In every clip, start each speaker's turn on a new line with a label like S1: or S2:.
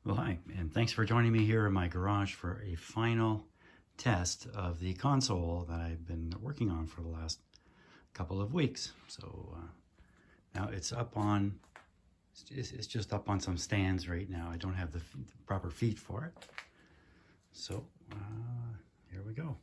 S1: Well, hi, and thanks for joining me here in my garage for a final test of the console that I've been working on for the last couple of weeks. So now it's up on, it's just up on some stands right now. I don't have the proper feet for it. So here we go.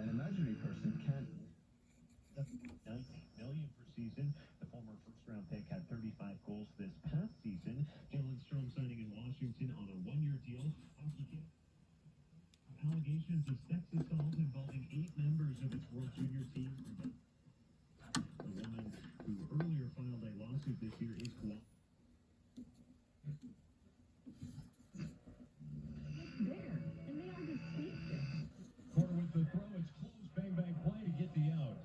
S2: An imaginary person can 98 million per season. The former first-round pick had 35 goals this past season. Jalen Strom signing in Washington on a one-year deal. Allegations of sex assault involving 8 members of its World Junior team. The woman who earlier filed a lawsuit this year is Corner with the throw, it's close, bang bang play to get the out.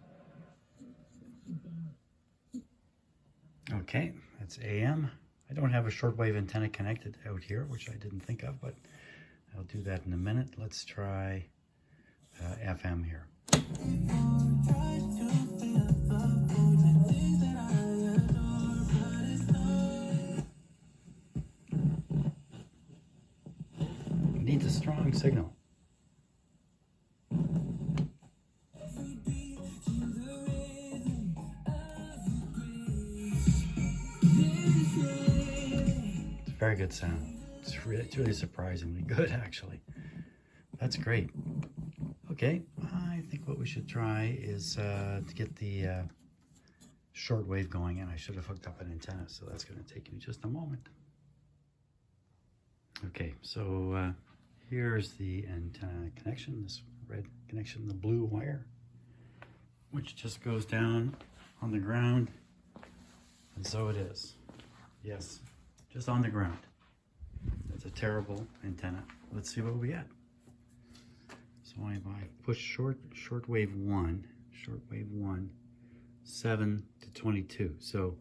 S1: Okay, that's AM. I don't have a shortwave antenna connected out here, which I didn't think of, but I'll do that in a minute. Let's try FM here. It needs a strong signal. Very good sound. It's really surprisingly good, actually. That's great. Okay, I think what we should try is to get the shortwave going, and I should have hooked up an antenna, so that's going to take me just a moment. Okay, so here's the antenna connection, this red connection, the blue wire, which just goes down on the ground, and so it is. Yes. Just on the ground. That's a terrible antenna. Let's see what we get. So I push shortwave 1, 7 to 22. So,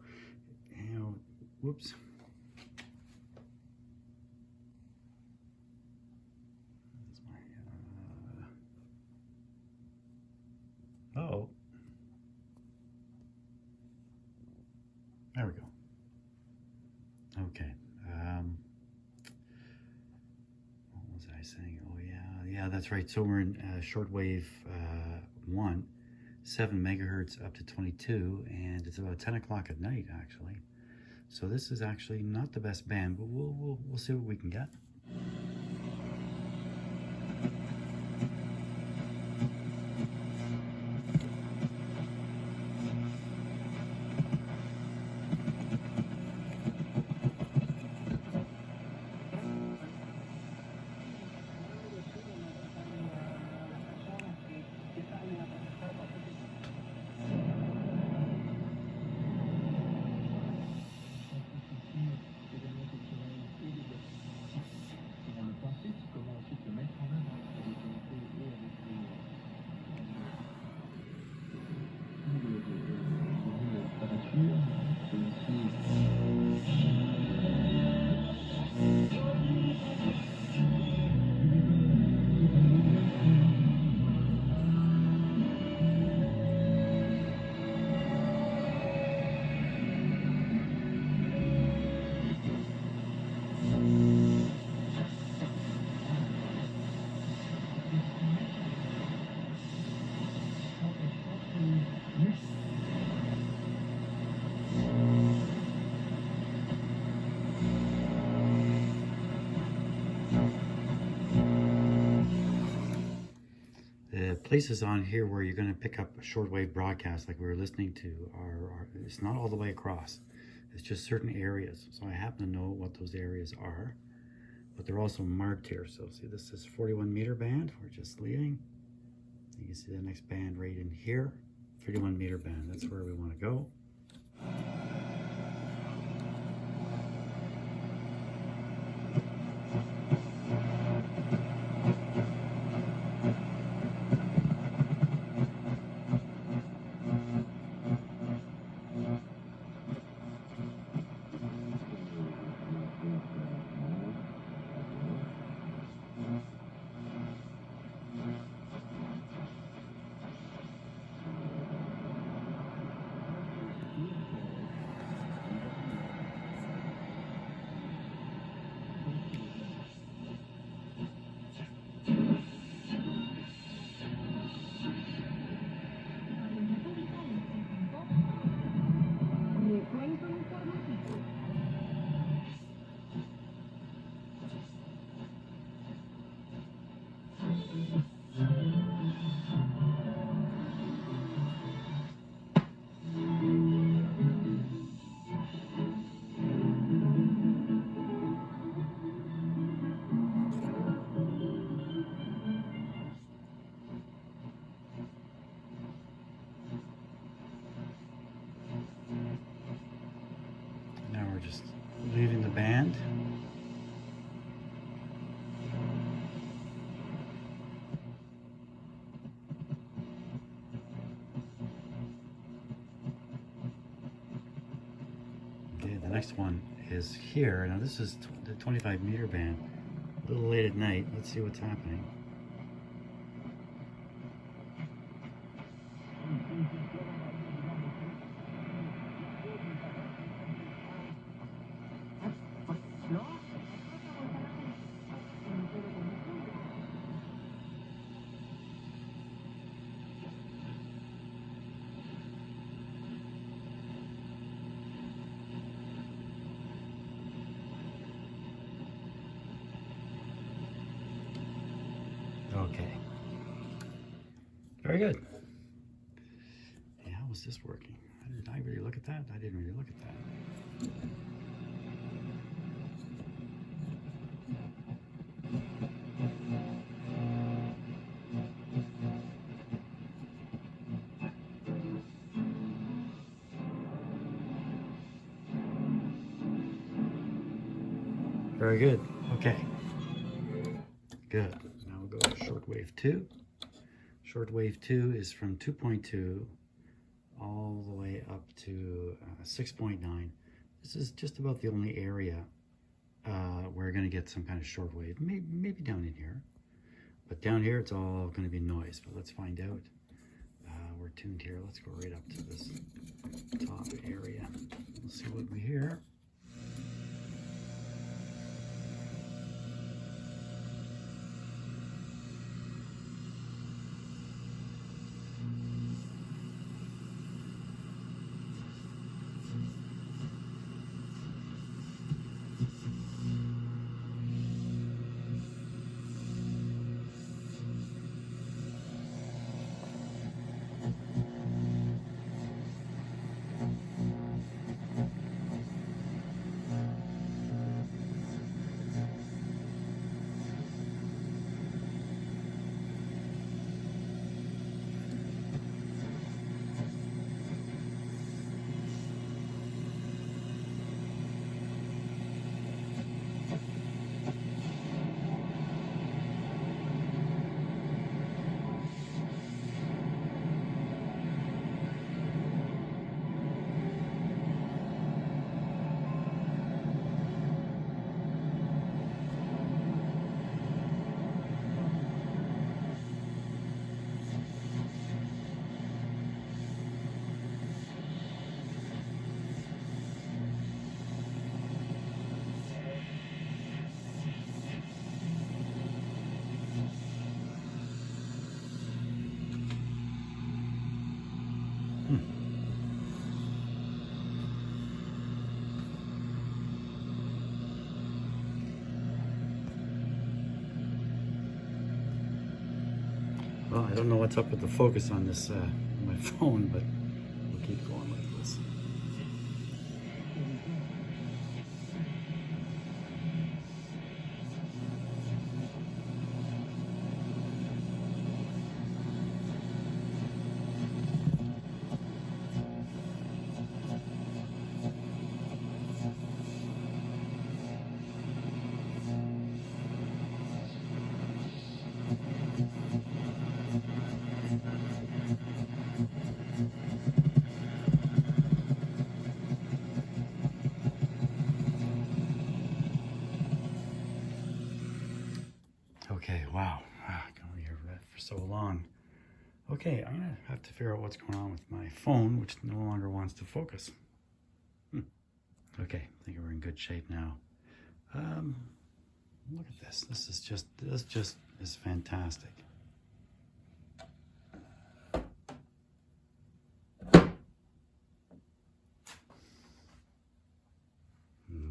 S1: you know, whoops. That's my, oh. There we go. Okay. What was I saying? Oh yeah, that's right. So we're in shortwave 1, 7 megahertz up to 22, and it's about 10 o'clock at night actually. So this is actually not the best band, but we'll see what we can get. Places on here where you're going to pick up a shortwave broadcast like we were listening to are it's not all the way across. It's just certain areas. So I happen to know what those areas are, but they're also marked here. So see, this is 41 meter band. We're just leaving. You can see the next band right in here, 31 meter band. That's where we want to go. we're just leaving the band. Okay, the next one is here. Now this is the 25-meter band. A little late at night. Let's see what's happening. Okay. Very good. Hey, how was this working? Did I really look at that? I didn't really look at that. Very good. Okay. Good. Now we'll go to Shortwave 2. Shortwave 2 is from 2.2 all the way up to 6.9. This is just about the only area we're going to get some kind of shortwave. Maybe down in here. But down here it's all going to be noise. But let's find out. We're tuned here. Let's go right up to this top area. We'll see what we hear. Well, I don't know what's up with the focus on this my phone, but we'll keep going like this. Okay, wow. Going here for so long. Okay, I'm gonna have to figure out what's going on with my phone, which no longer wants to focus. Okay, I think we're in good shape now. Look at this. This just is fantastic.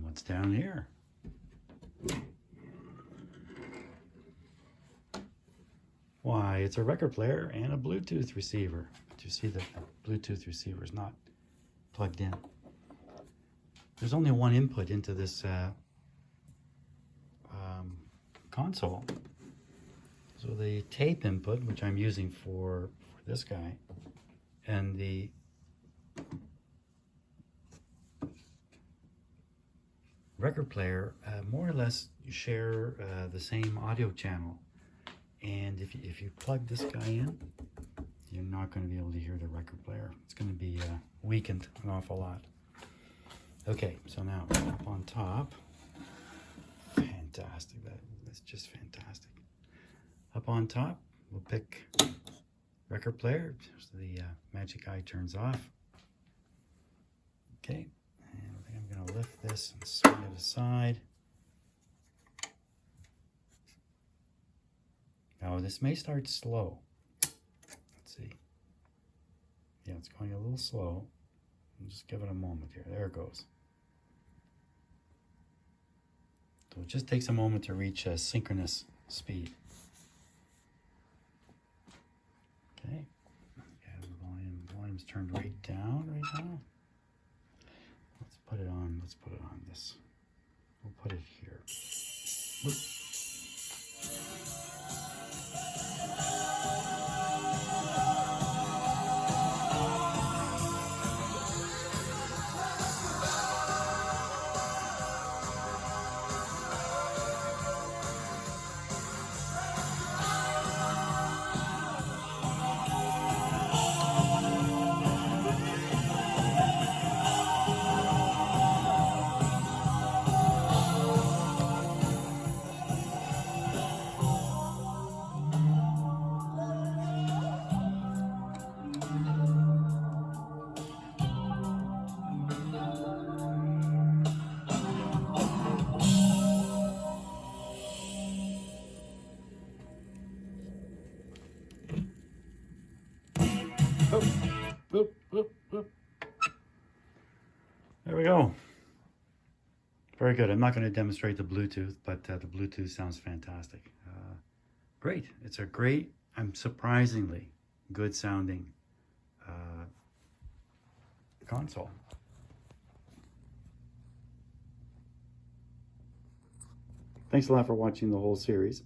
S1: What's down here? Why, it's a record player and a Bluetooth receiver. But you see that the Bluetooth receiver is not plugged in. There's only one input into this console. So the tape input, which I'm using for this guy, and the record player more or less share the same audio channel. And if you plug this guy in, you're not going to be able to hear the record player. It's going to be weakened an awful lot. Okay, so now up on top, fantastic. That's just fantastic. Up on top, we'll pick record player. So the magic eye turns off. Okay, and I think I'm going to lift this and swing it aside. Now this may start slow. Let's see. Yeah, it's going a little slow. I'll just give it a moment here. There it goes. So it just takes a moment to reach a synchronous speed. Okay. Yeah, the volume's turned right down right now. Let's put it on this. We'll put it here. Whoop. Boop, boop, boop. There we go. Very good. I'm not going to demonstrate the Bluetooth, but the Bluetooth sounds fantastic. Great. It's a great, surprisingly good sounding console. Thanks a lot for watching the whole series.